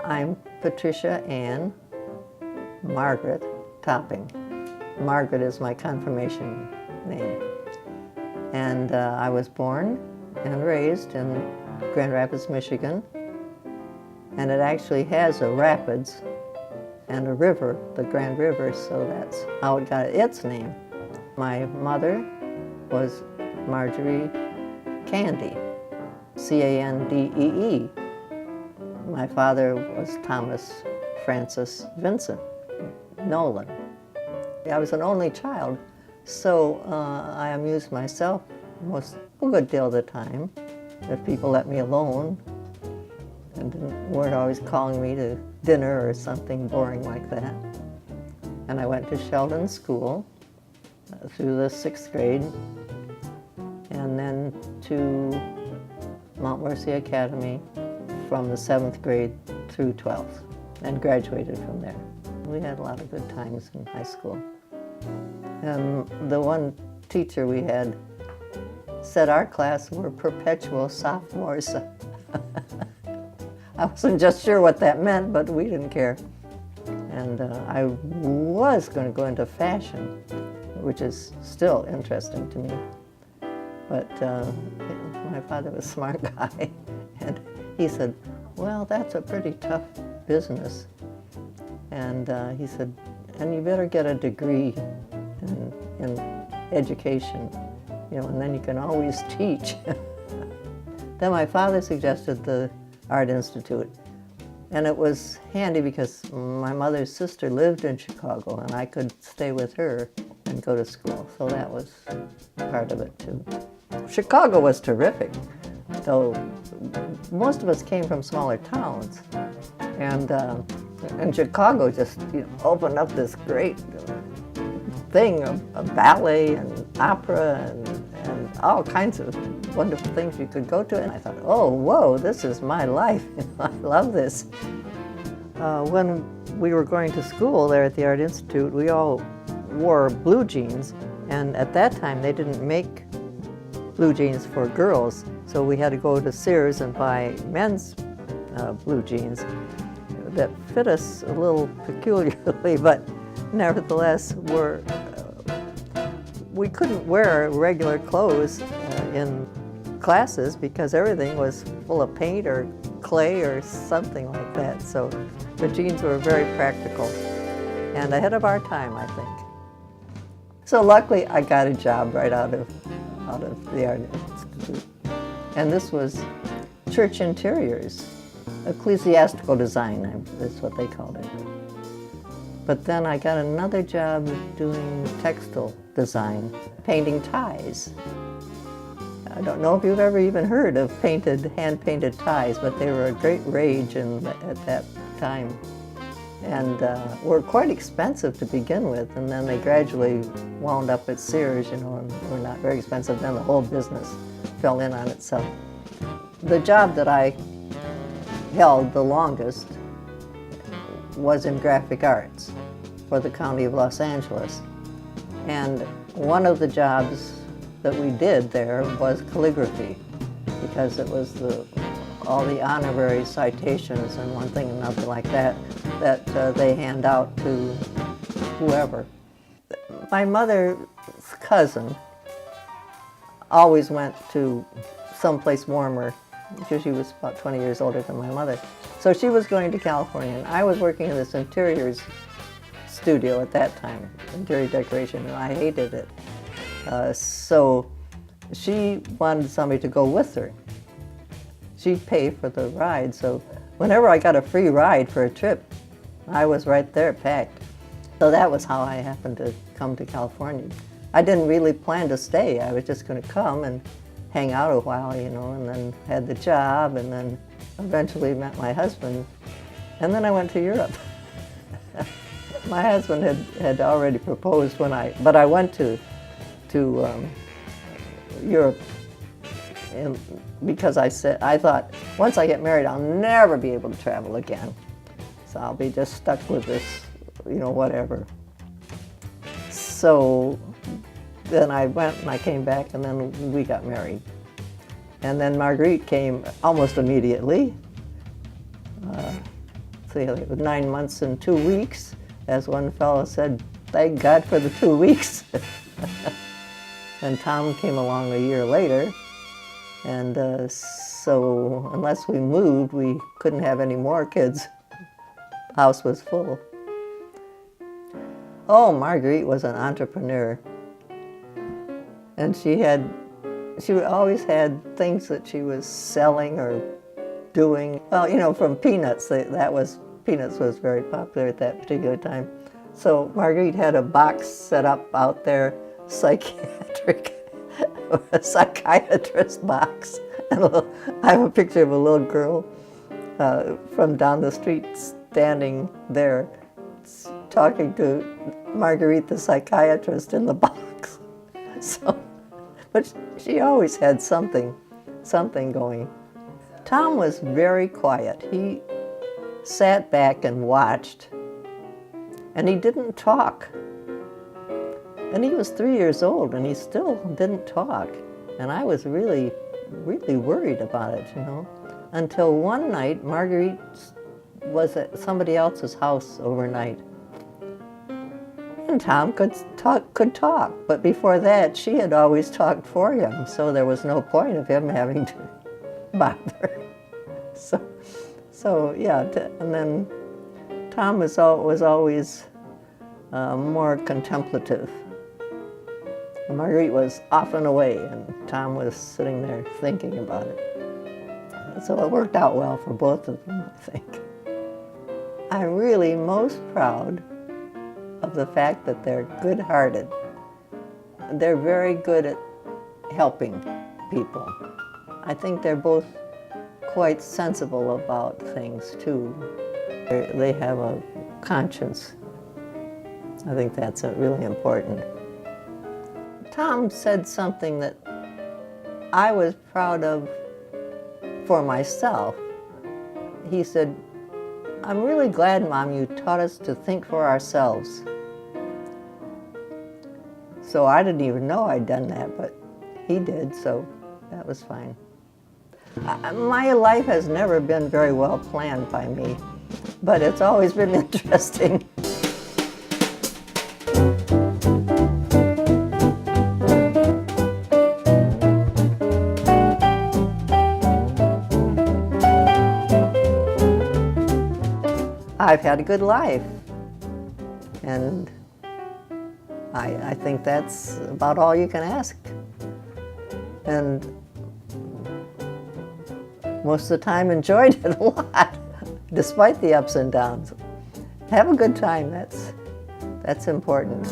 I'm Patricia Ann Margaret Topping. Margaret is my confirmation name. And I was born and raised in Grand Rapids, Michigan. And it actually has a rapids and a river, the Grand River, so that's how it got its name. My mother was Marjorie Candy, C-A-N-D-E-E. My father was Thomas Francis Vincent Nolan. I was an only child, so I amused myself a good deal of the time if people let me alone and weren't always calling me to dinner or something boring like that. And I went to Sheldon School through the 6th grade and then to Mount Mercy Academy from the 7th grade through 12th and graduated from there. We had a lot of good times in high school. And the one teacher we had said our class were perpetual sophomores. I wasn't just sure what that meant, but we didn't care. And I was going to go into fashion, which is still interesting to me. But my father was a smart guy, and he said, well, that's a pretty tough business. And he said, and you better get a degree in education, you know, and then you can always teach. Then my father suggested the Art Institute. And it was handy because my mother's sister lived in Chicago and I could stay with her and go to school. So that was part of it too. Chicago was terrific, though most of us came from smaller towns. And Chicago just opened up this great thing of ballet and opera and all kinds of wonderful things you could go to. And I thought, oh, whoa, this is my life. I love this. When we were going to school there at the Art Institute, we all wore blue jeans. And at that time, they didn't make blue jeans for girls. So we had to go to Sears and buy men's blue jeans that fit us a little peculiarly, but nevertheless we couldn't wear regular clothes in classes because everything was full of paint or clay or something like that. So the jeans were very practical and ahead of our time, I think. So luckily I got a job right out of the Art Institute. And this was church interiors, ecclesiastical design is what they called it. But then I got another job doing textile design, painting ties. I don't know if you've ever even heard of hand-painted ties, but they were a great rage at that time. And were quite expensive to begin with, and then they gradually wound up at Sears, and were not very expensive. Then the whole business fell in on itself. The job that I held the longest was in graphic arts for the County of Los Angeles. And one of the jobs that we did there was calligraphy, because it was all the honorary citations and one thing and another like that they hand out to whoever. My mother's cousin always went to someplace warmer because she was about 20 years older than my mother. So she was going to California, and I was working in this interiors studio at that time, interior decoration, and I hated it. So she wanted somebody to go with her. She'd pay for the ride, so whenever I got a free ride for a trip, I was right there packed. So that was how I happened to come to California. I didn't really plan to stay. I was just going to come and hang out a while, and then had the job, and then eventually met my husband, and then I went to Europe. My husband had already proposed but I went to Europe because I thought, once I get married, I'll never be able to travel again. So I'll be just stuck with this, whatever. So then I went and I came back, and then we got married. And then Marguerite came almost immediately. it was 9 months and 2 weeks. As one fellow said, thank God for the 2 weeks. And Tom came along a year later, and so unless we moved, we couldn't have any more kids. The house was full. Oh, Marguerite was an entrepreneur. And she always had things that she was selling or doing. Well, you know, from peanuts, peanuts was very popular at that particular time. So Marguerite had a box set up out there, a psychiatrist box. And I have a picture of a little girl from down the street standing there talking to Marguerite the psychiatrist in the box. So, but she always had something going. Tom was very quiet. He sat back and watched, and he didn't talk. And he was 3 years old, and he still didn't talk. And I was really, really worried about it, you know, until one night Marguerite was at somebody else's house overnight. And Tom could talk, but before that, she had always talked for him, so there was no point of him having to bother. So yeah, and then Tom was always more contemplative. Marguerite was off and away, and Tom was sitting there thinking about it. So it worked out well for both of them, I think. I'm really most proud of the fact that they're good-hearted. They're very good at helping people. I think they're both quite sensible about things, too. They have a conscience. I think that's really important. Tom said something that I was proud of for myself. He said, "I'm really glad, Mom, you taught us to think for ourselves." So I didn't even know I'd done that, but he did, so that was fine. My life has never been very well planned by me, but it's always been interesting. I've had a good life, and I think that's about all you can ask. And most of the time enjoyed it a lot, despite the ups and downs. Have a good time, that's important.